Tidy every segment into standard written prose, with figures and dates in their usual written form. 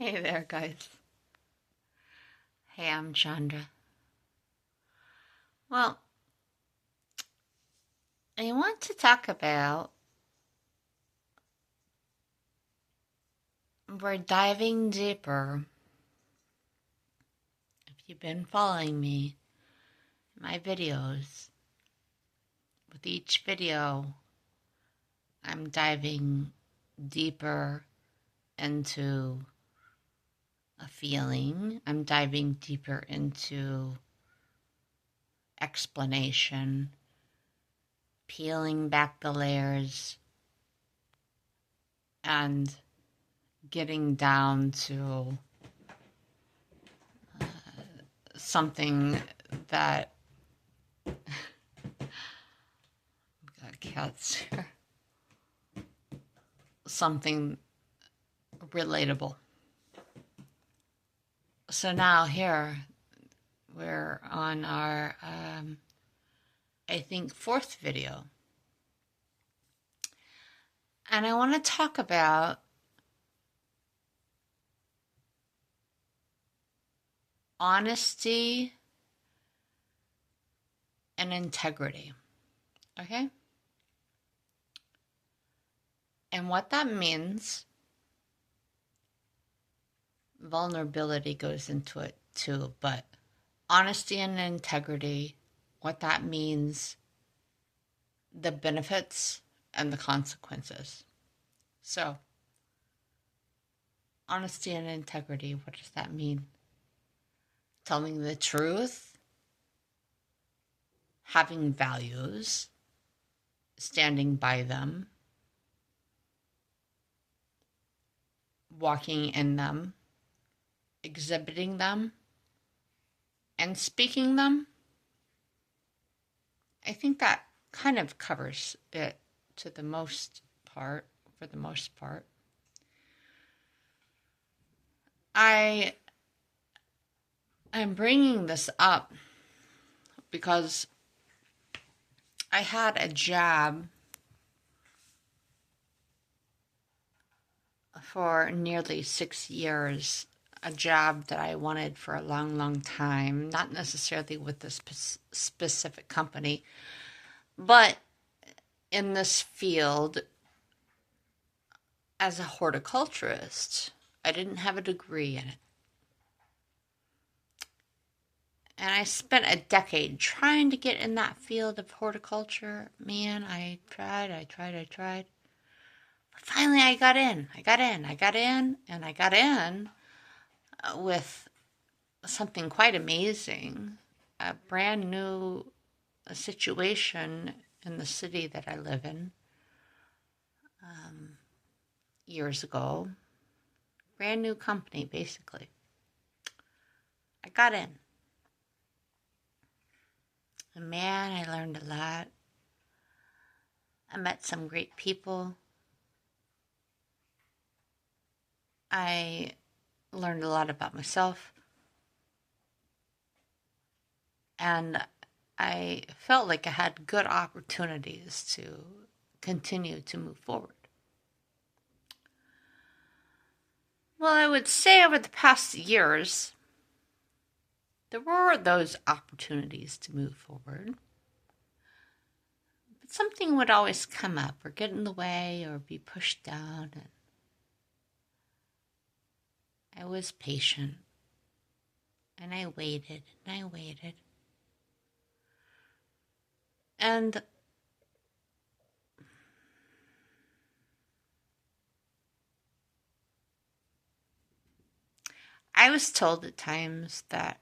Hey there, guys. Hey, I'm Chandra. Well, I want to talk about we're diving deeper. If you've been following me, my videos, with each video, I'm diving deeper into a feeling. I'm diving deeper into explanation, peeling back the layers, and getting down to something that got cats here. Something relatable. So now here we're on our, I think, fourth video. And I want to talk about honesty and integrity. Okay? And what that means, vulnerability goes into it too, but honesty and integrity, what that means, the benefits and the consequences. So, honesty and integrity, what does that mean? Telling the truth, having values, standing by them, walking in them, exhibiting them, and speaking them. I think that kind of covers it to the most part, for the most part. I am bringing this up because I had a job for nearly 6 years, a job that I wanted for a long, long time, not necessarily with this specific company, but in this field as a horticulturist. I didn't have a degree in it. And I spent a decade trying to get in that field of horticulture. Man, I tried. But finally, I got in, and I got in with something quite amazing. A brand new situation in the city that I live in years ago. Brand new company, basically. I got in. And man, I learned a lot. I met some great people. I learned a lot about myself. And I felt like I had good opportunities to continue to move forward. Well, I would say over the past years, there were those opportunities to move forward. But something would always come up or get in the way or be pushed down. And I was patient. And I waited and I waited. And I was told at times that,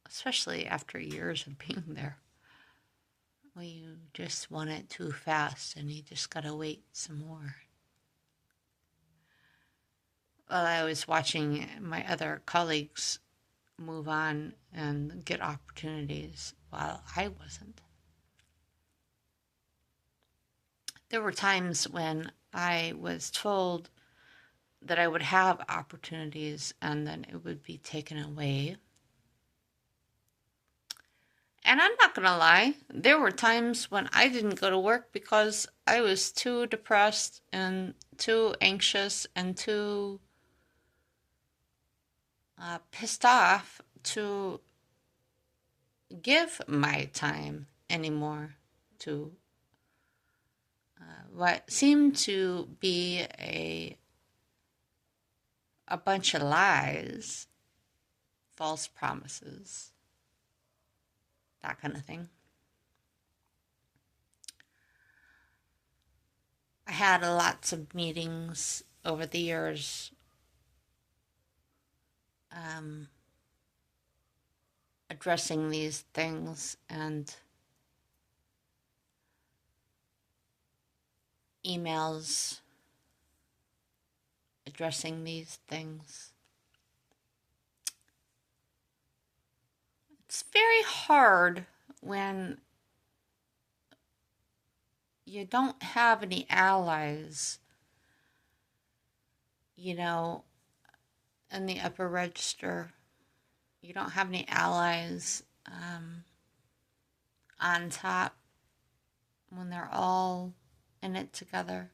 especially after years of being there, well, you just want it too fast and you just gotta wait some more. Well, I was watching my other colleagues move on and get opportunities while I wasn't. There were times when I was told that I would have opportunities and then it would be taken away. And I'm not going to lie, there were times when I didn't go to work because I was too depressed and too anxious and too pissed off to give my time anymore to what seemed to be a bunch of lies, false promises, that kind of thing. I had lots of meetings over the years, addressing these things, and emails addressing these things. It's very hard when you don't have any allies, you know, in the upper register. You don't have any allies on top when they're all in it together.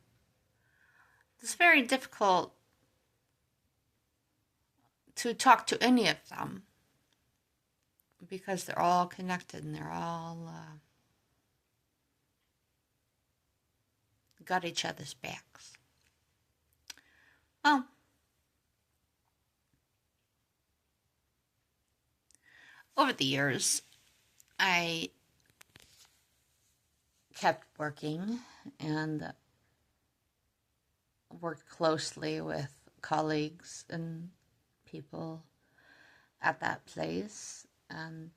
It's very difficult to talk to any of them because they're all connected and they're all got each other's backs. Well, over the years, I kept working and worked closely with colleagues and people at that place, and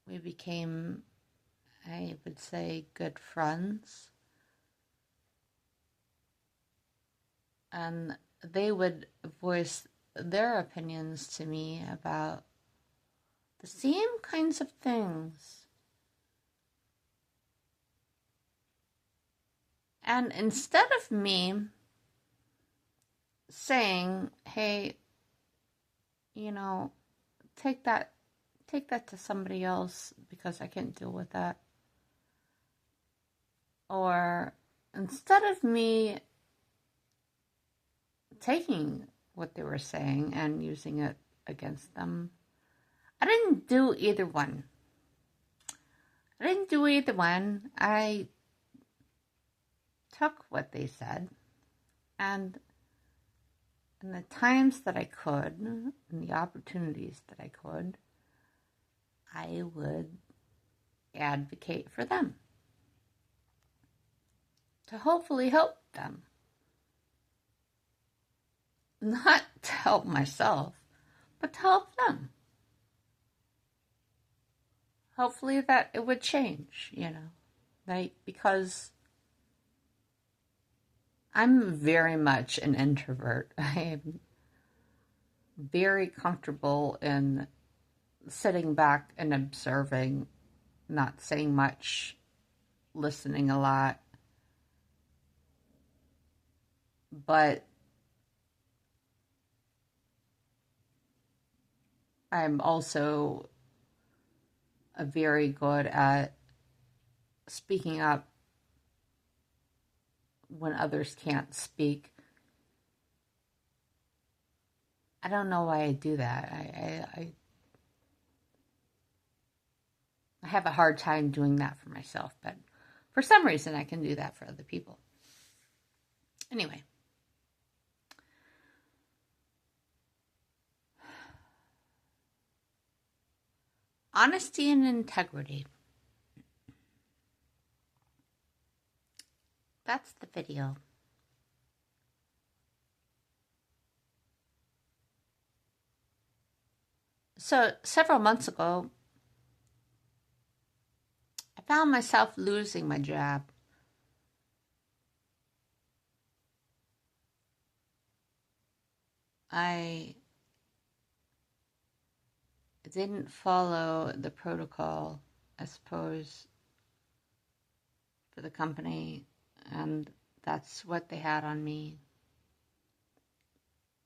we became, I would say, good friends. And they would voice their opinions to me about the same kinds of things. And instead of me saying, hey, you know, take that to somebody else because I can't deal with that. Or instead of me taking what they were saying and using it against them, I didn't do either one. I took what they said, and in the times that I could, and the opportunities that I could, I would advocate for them to hopefully help them. Not to help myself, but to help them. Hopefully that it would change, because I'm very much an introvert. I am very comfortable in sitting back and observing, not saying much, listening a lot. But I'm also very good at speaking up when others can't speak. I don't know why I do that. I have a hard time doing that for myself, but for some reason I can do that for other people. Anyway. Honesty and integrity. That's the video. So, several months ago, I found myself losing my job. I didn't follow the protocol, I suppose, for the company, and that's what they had on me.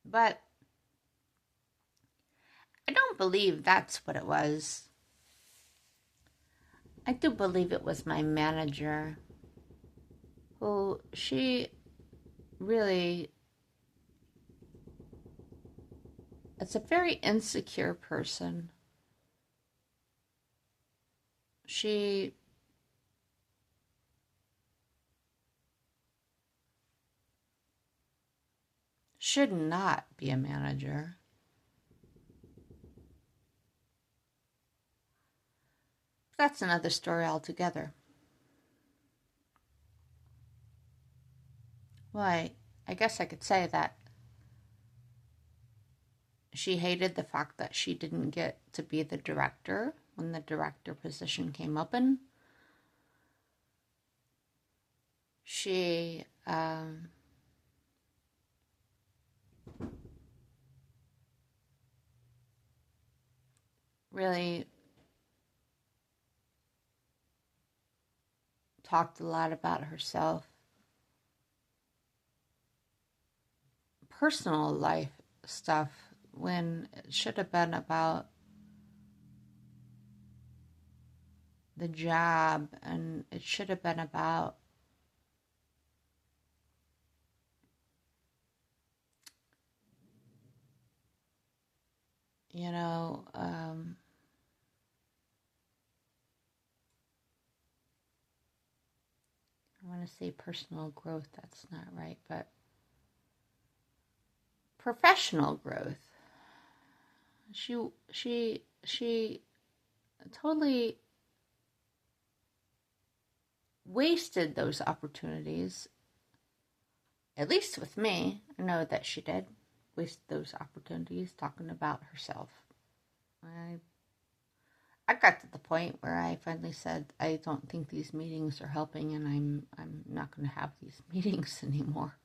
But I don't believe that's what it was. I do believe it was my manager who she really, it's a very insecure person. She should not be a manager. That's another story altogether. Well, I guess I could say that she hated the fact that she didn't get to be the director when the director position came open. She really talked a lot about herself, personal life stuff, when it should have been about the job, and it should have been about you know I want to say personal growth. That's not right, but professional growth. She totally wasted those opportunities. At least with me, I know that she did waste those opportunities talking about herself. I got to the point where I finally said, I don't think these meetings are helping, and I'm not going to have these meetings anymore.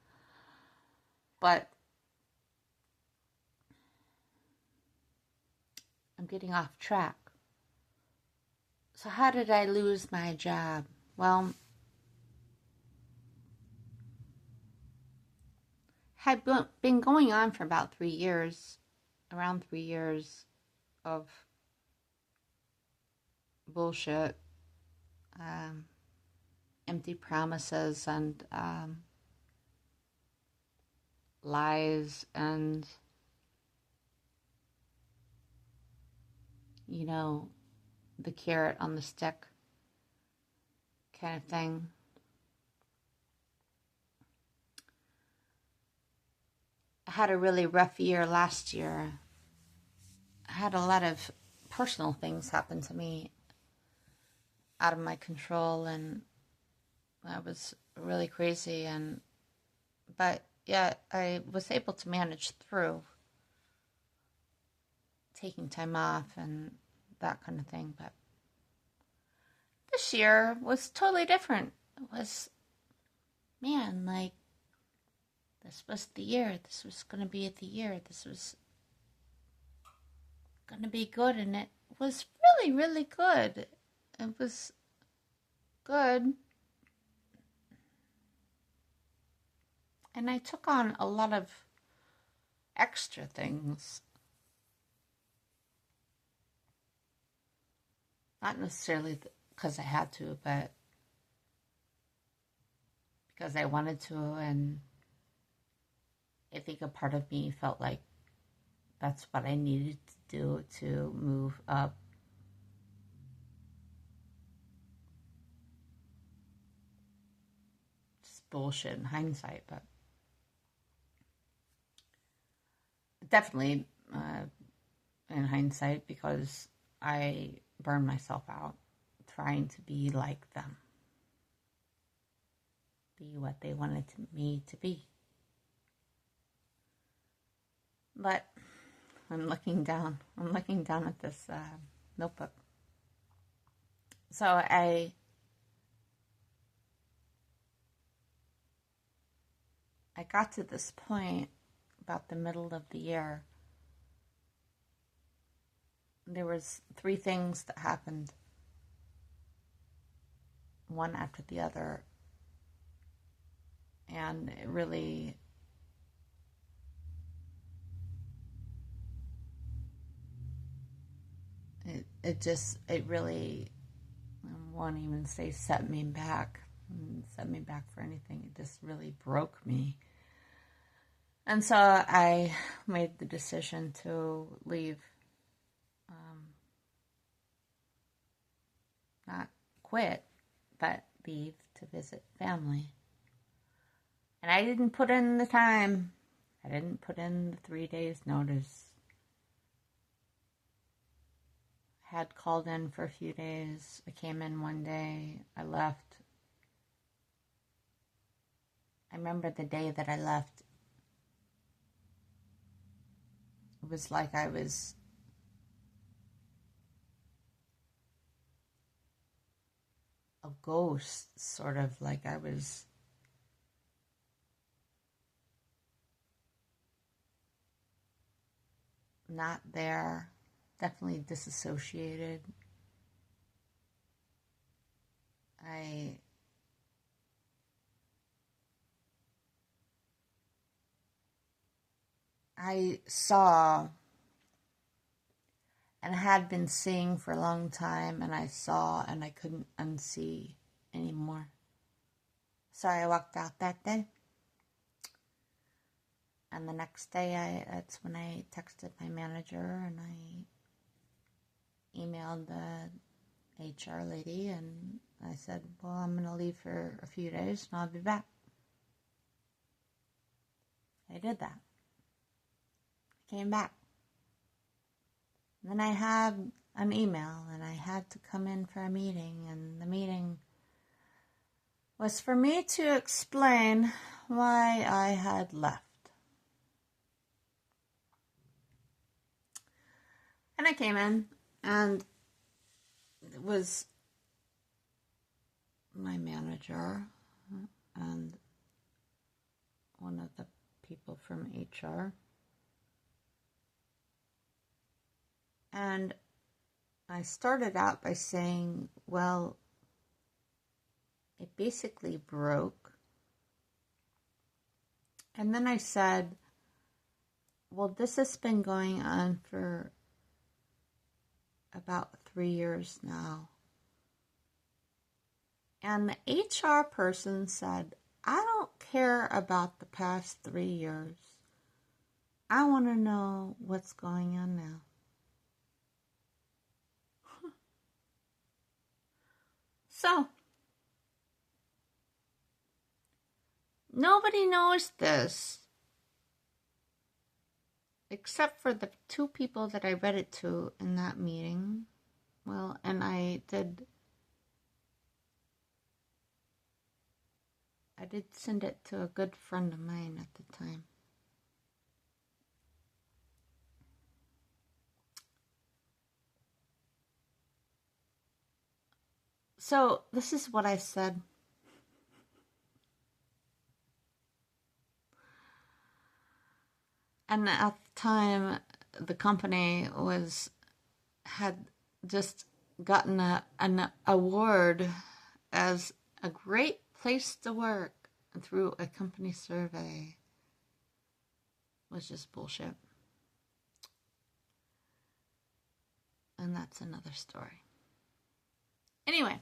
But I'm getting off track. So how did I lose my job? Well, had been going on for about 3 years, around 3 years of bullshit, empty promises, and lies, and the carrot on the stick kind of thing. I had a really rough year last year. I had a lot of personal things happen to me out of my control, and I was really crazy, but yeah, I was able to manage through taking time off and that kind of thing. But this year was totally different. It was, man, like, this was the year. This was going to be the year. This was going to be good, and it was really, really good. It was good. And I took on a lot of extra things. Not necessarily because I had to, but because I wanted to, and I think a part of me felt like that's what I needed to do to move up. Just bullshit in hindsight, but definitely in hindsight, because I burned myself out trying to be like them, be what they wanted me to be. But I'm looking down at this notebook. So I got to this point about the middle of the year. There was 3 things that happened, one after the other, and it really it really won't even say set me back. Set me back for anything. It just really broke me. And so I made the decision to leave. Not quit, but leave to visit family. And I didn't put in the time. I didn't put in the 3 days notice. I had called in for a few days. I came in one day. I left. I remember the day that I left. It was like I was a ghost, sort of like I was not there, definitely disassociated. I saw and had been seeing for a long time, and I saw and I couldn't unsee anymore. So I walked out that day. And the next day, that's when I texted my manager and I emailed the HR lady and I said, well, I'm going to leave for a few days and I'll be back. I did that. I came back. And then I had an email and I had to come in for a meeting, and the meeting was for me to explain why I had left. And I came in, and it was my manager and one of the people from HR. And I started out by saying, well, it basically broke. And then I said, well, this has been going on for about 3 years now. And the HR person said, I don't care about the past 3 years. I want to know what's going on now. So, nobody knows this except for the 2 people that I read it to in that meeting. Well, and I did send it to a good friend of mine at the time. So, this is what I said. And at the time, the company had just gotten an award as a great place to work through a company survey. It was just bullshit. And that's another story. Anyway,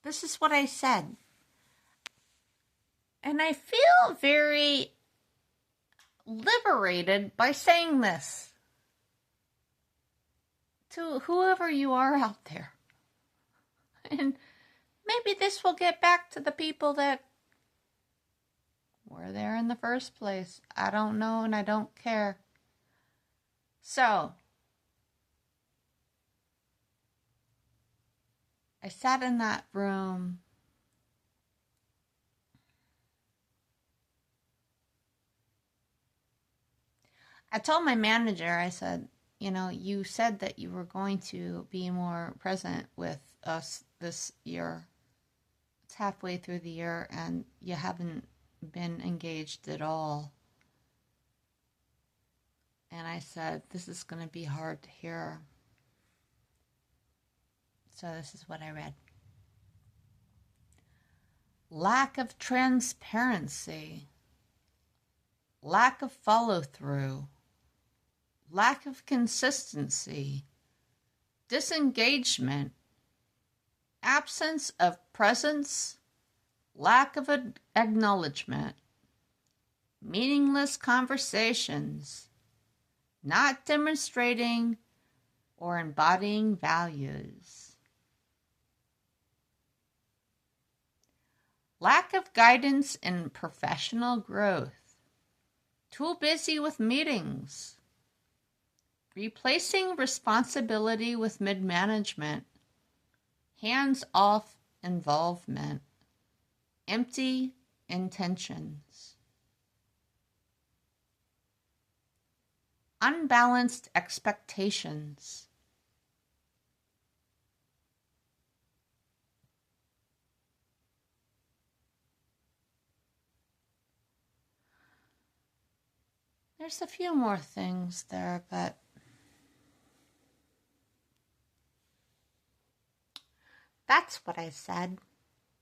this is what I said. And I feel very liberated by saying this to whoever you are out there. And maybe this will get back to the people that were there in the first place. I don't know, and I don't care. So, I sat in that room. I told my manager, I said, you know, you said that you were going to be more present with us this year. It's halfway through the year and you haven't been engaged at all. And I said, this is going to be hard to hear. So this is what I read. Lack of transparency, lack of follow-through, lack of consistency, disengagement, absence of presence, lack of acknowledgement, meaningless conversations, not demonstrating or embodying values, lack of guidance in professional growth, too busy with meetings, replacing responsibility with mid-management, hands-off involvement, empty intentions, unbalanced expectations, there's a few more things there, but that's what I said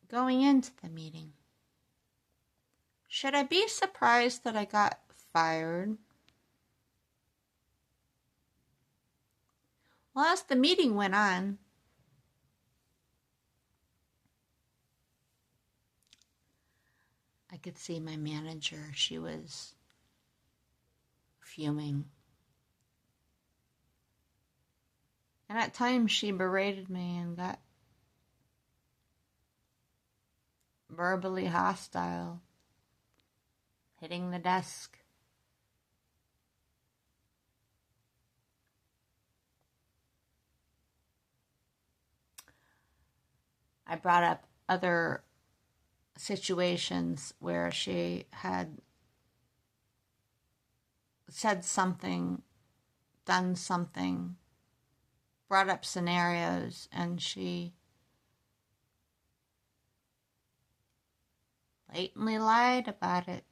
going into the meeting. Should I be surprised that I got fired? Well, as the meeting went on, I could see my manager. She was fuming. And at times she berated me and got verbally hostile, hitting the desk. I brought up other situations where she had said something, done something, brought up scenarios, and she blatantly lied about it.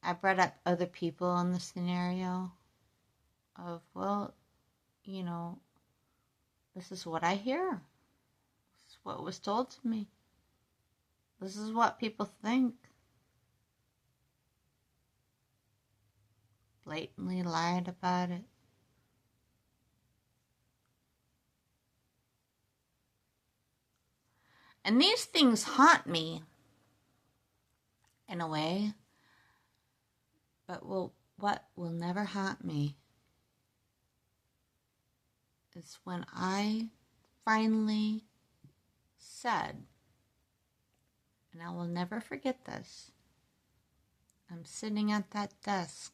I brought up other people in the scenario of, well, you know, this is what I hear. This is what was told to me. This is what people think. Blatantly lied about it. And these things haunt me in a way, but what will never haunt me is when I finally said, and I will never forget this, I'm sitting at that desk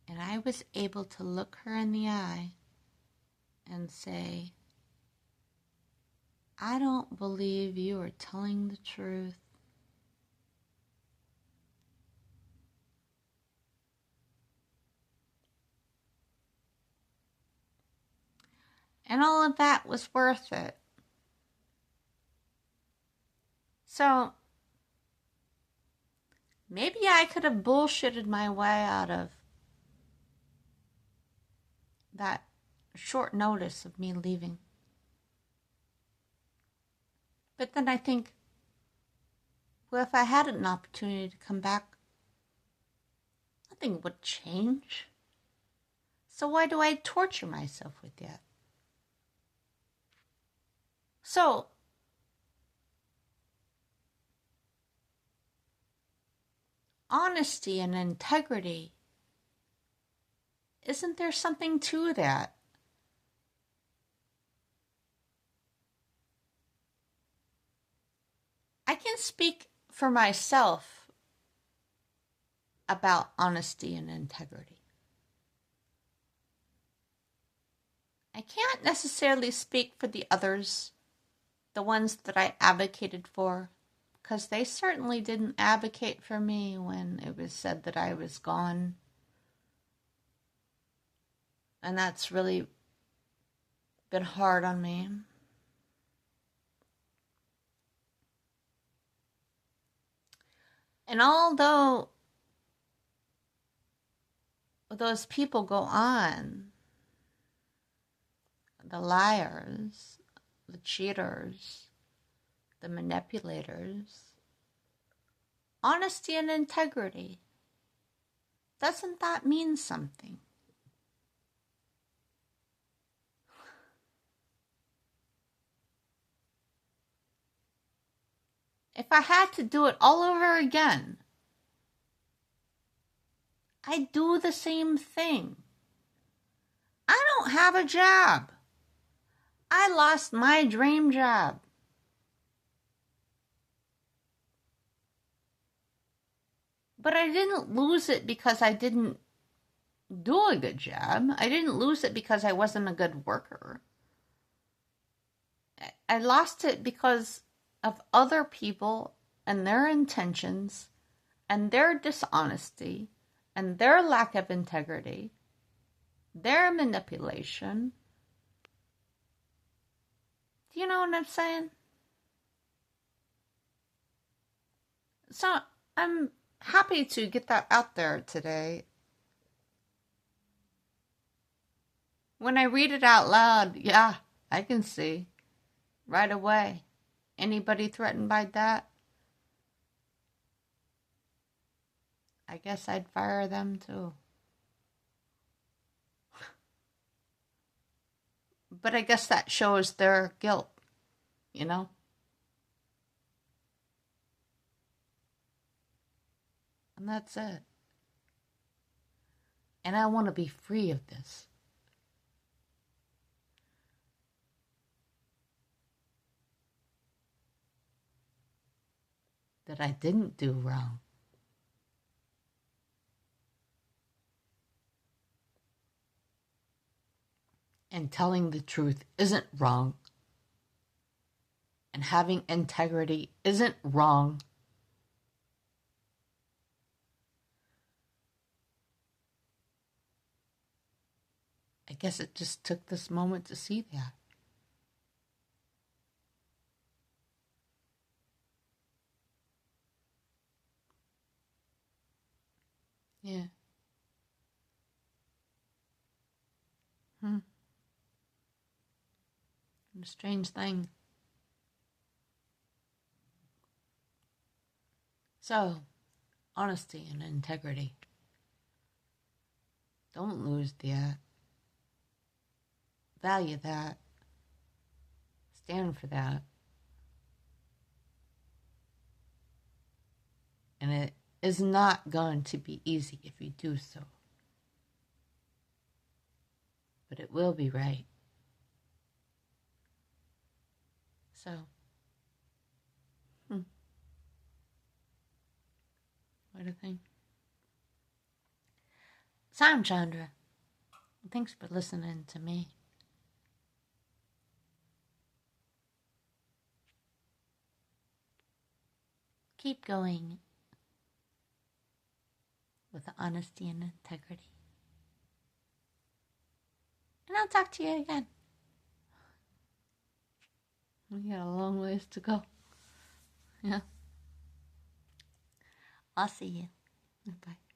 and I was able to look her in the eye and say, I don't believe you are telling the truth. And all of that was worth it. So, maybe I could have bullshitted my way out of that short notice of me leaving. But then I think, well, if I had an opportunity to come back, nothing would change. So why do I torture myself with that? So, honesty and integrity, isn't there something to that? I can speak for myself about honesty and integrity. I can't necessarily speak for the others, the ones that I advocated for, because they certainly didn't advocate for me when it was said that I was gone. And that's really been hard on me. And although those people go on, the liars, the cheaters, the manipulators, honesty and integrity doesn't that mean something? If I had to do it all over again, I'd do the same thing. I don't have a job. I lost my dream job. But I didn't lose it because I didn't do a good job. I didn't lose it because I wasn't a good worker. I lost it because of other people and their intentions and their dishonesty and their lack of integrity, their manipulation. Do you know what I'm saying? So I'm happy to get that out there today. When I read it out loud, yeah, I can see right away. Anybody threatened by that? I guess I'd fire them too. But I guess that shows their guilt, you know? And that's it. And I want to be free of this. That I didn't do wrong. And telling the truth isn't wrong. And having integrity isn't wrong. I guess it just took this moment to see that. Yeah. A strange thing. So, honesty and integrity. Don't lose that. Value that. Stand for that. And it is not going to be easy if you do so. But it will be right. So, what do you think? So I'm Chandra. Thanks for listening to me. Keep going with honesty and integrity. And I'll talk to you again. We got a long ways to go. Yeah. I'll see you. Bye.